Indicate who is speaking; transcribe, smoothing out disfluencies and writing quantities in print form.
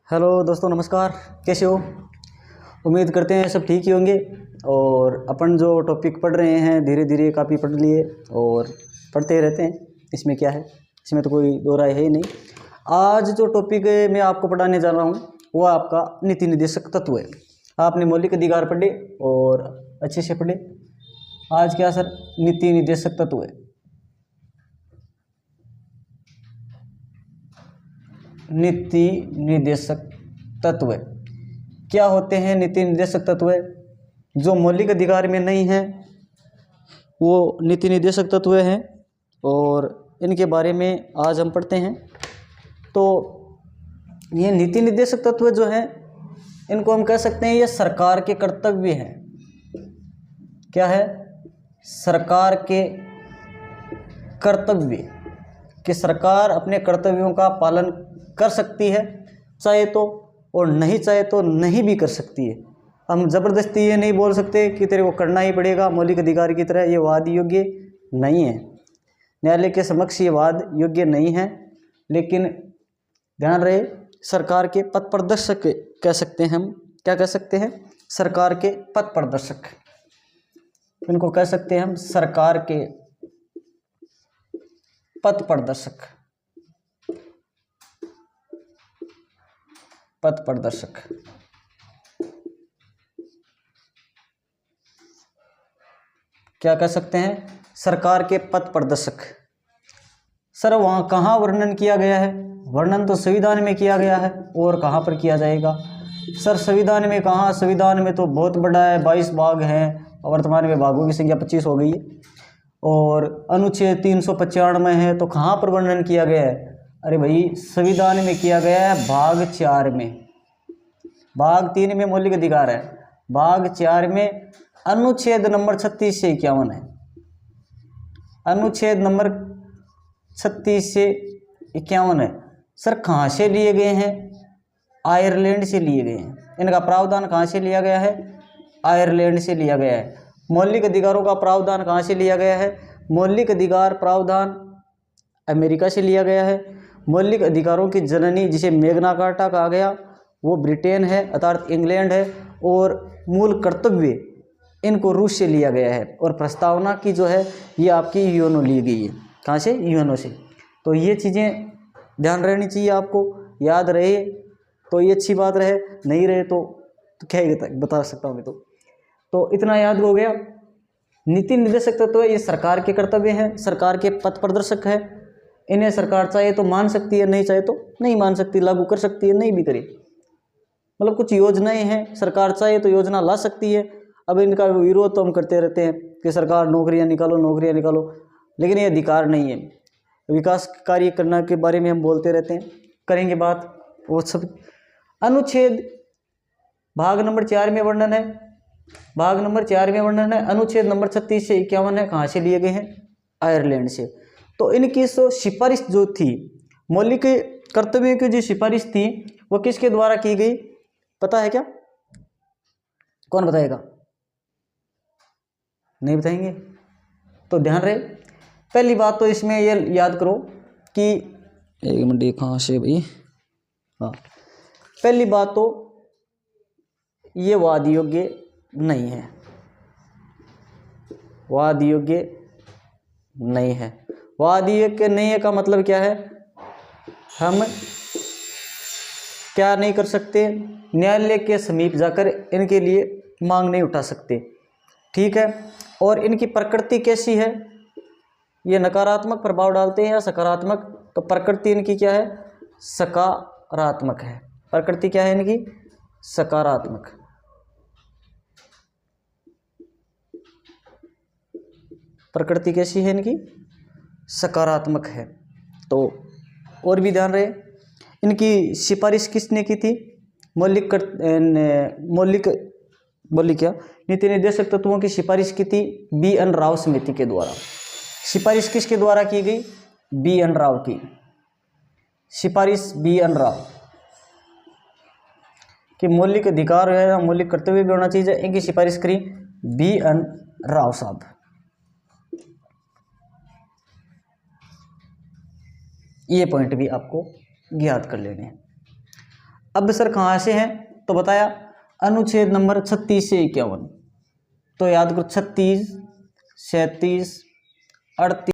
Speaker 1: Hello दोस्तों, नमस्कार। कैसे हो? उम्मीद करते हैं सब ठीक ही होंगे। और अपन जो टॉपिक पढ़ रहे हैं धीरे धीरे काफ़ी पढ़ लिए और पढ़ते रहते हैं, इसमें क्या है, इसमें तो कोई दो राय है ही नहीं। आज जो टॉपिक मैं आपको पढ़ाने जा रहा हूँ वो आपका नीति निर्देशक तत्व है। आपने मौलिक अधिकार पढ़े और अच्छे से पढ़े। आज क्या सर? नीति निर्देशक तत्व है। नीति निर्देशक तत्व क्या होते हैं? नीति निर्देशक तत्व जो मौलिक अधिकार में नहीं है वो नीति निर्देशक तत्व हैं और इनके बारे में आज हम पढ़ते हैं। तो ये नीति निर्देशक तत्व जो हैं इनको हम कह सकते हैं ये सरकार के कर्तव्य हैं। क्या है? सरकार के कर्तव्य कि सरकार अपने कर्तव्यों का पालन कर सकती है चाहे तो, और नहीं चाहे तो नहीं भी कर सकती है। हम ज़बरदस्ती ये नहीं बोल सकते कि तेरे को करना ही पड़ेगा मौलिक अधिकार की तरह। ये वाद योग्य नहीं है, न्यायालय के समक्ष ये वाद योग्य नहीं है। लेकिन ध्यान रहे, सरकार के पथ प्रदर्शक कह सकते हैं हम। क्या कह सकते हैं? सरकार के पथ प्रदर्शक, इनको कह सकते हैं हम सरकार के पथ प्रदर्शक। पथ प्रदर्शक क्या कह सकते हैं? सरकार के पथ प्रदर्शक। सर वहाँ कहाँ वर्णन किया गया है? वर्णन तो संविधान में किया गया है, और कहाँ पर किया जाएगा? सर संविधान में कहाँ? संविधान में तो बहुत बड़ा है, 22 भाग हैं, वर्तमान में भागों की संख्या 25 हो गई है। और अनुच्छेद 395 है, तो कहाँ पर वर्णन किया गया है? अरे भाई संविधान में किया गया है भाग 4 में। भाग 3 में मौलिक अधिकार है, भाग 4 में अनुच्छेद नंबर 36 से 51 है। अनुच्छेद नंबर 36 से 51 है। सर कहाँ से लिए गए हैं? आयरलैंड से लिए गए हैं। इनका प्रावधान कहाँ से लिया गया है? आयरलैंड से लिया गया है। मौलिक अधिकारों का प्रावधान कहाँ से लिया गया है? मौलिक अधिकार प्रावधान अमेरिका से लिया गया है। मौलिक अधिकारों की जननी जिसे मैग्ना कार्टा कहा गया वो ब्रिटेन है, अर्थात इंग्लैंड है। और मूल कर्तव्य इनको रूस से लिया गया है। और प्रस्तावना की जो है ये आपकी यूएनओ ली गई है। कहाँ से? यूएनओ से। तो ये चीज़ें ध्यान रहनी चाहिए, आपको याद रहे तो ये अच्छी बात रहे, नहीं रहे तो क्या ही बता सकता हूँ मैं। तो इतना याद हो गया। नीति निर्देशक तत्व ये सरकार के कर्तव्य हैं, सरकार के पथ प्रदर्शक है। इन्हें सरकार चाहे तो मान सकती है, नहीं चाहे तो नहीं मान सकती, लागू कर सकती है, नहीं भी करे। मतलब कुछ योजनाएं हैं, सरकार चाहे तो योजना ला सकती है। अब इनका विरोध तो हम करते रहते हैं कि सरकार नौकरियां निकालो, नौकरियां निकालो, लेकिन ये अधिकार नहीं है। विकास कार्य करने के बारे में हम बोलते रहते हैं, करेंगे बात वो सब। अनुच्छेद भाग नंबर 4 में वर्णन है, भाग नंबर 4 में वर्णन है। अनुच्छेद नंबर 36 से 51 है, कहाँ से लिए गए हैं? आयरलैंड से। तो इनकी सिफारिश जो थी, मौलिक कर्तव्यों की जो सिफारिश थी वो किसके द्वारा की गई पता है क्या? कौन बताएगा? नहीं बताएंगे तो ध्यान रहे। पहली बात तो इसमें ये याद करो कि एक मिनट, कहाँ से भाई? हाँ, पहली बात तो ये वाद योग्य नहीं है, वाद योग्य नहीं है। वाद योग्य नहीं है का मतलब क्या है? हम क्या नहीं कर सकते? न्यायालय के समीप जाकर इनके लिए मांग नहीं उठा सकते, ठीक है। और इनकी प्रकृति कैसी है? ये नकारात्मक प्रभाव डालते हैं या सकारात्मक? तो प्रकृति इनकी क्या है? सकारात्मक है। प्रकृति क्या है इनकी? सकारात्मक। प्रकृति कैसी है इनकी? सकारात्मक है। तो और भी ध्यान रहे, इनकी सिफारिश किसने की थी? मौलिक क्या नीति निर्देशक तत्वों की सिफारिश की थी बी.एन. राव समिति के द्वारा। सिफारिश किसके द्वारा की गई? बी.एन. राव की सिफारिश। बी.एन. राव कि मौलिक अधिकार है या मौलिक कर्तव्य भी होना चाहिए, इनकी सिफारिश करी बी.एन. राव साहब। ये पॉइंट भी आपको ज्ञात कर लेने हैं। अब सर कहाँ से हैं, तो बताया अनुच्छेद नंबर 36 से 51। तो याद करो 36, 37, 38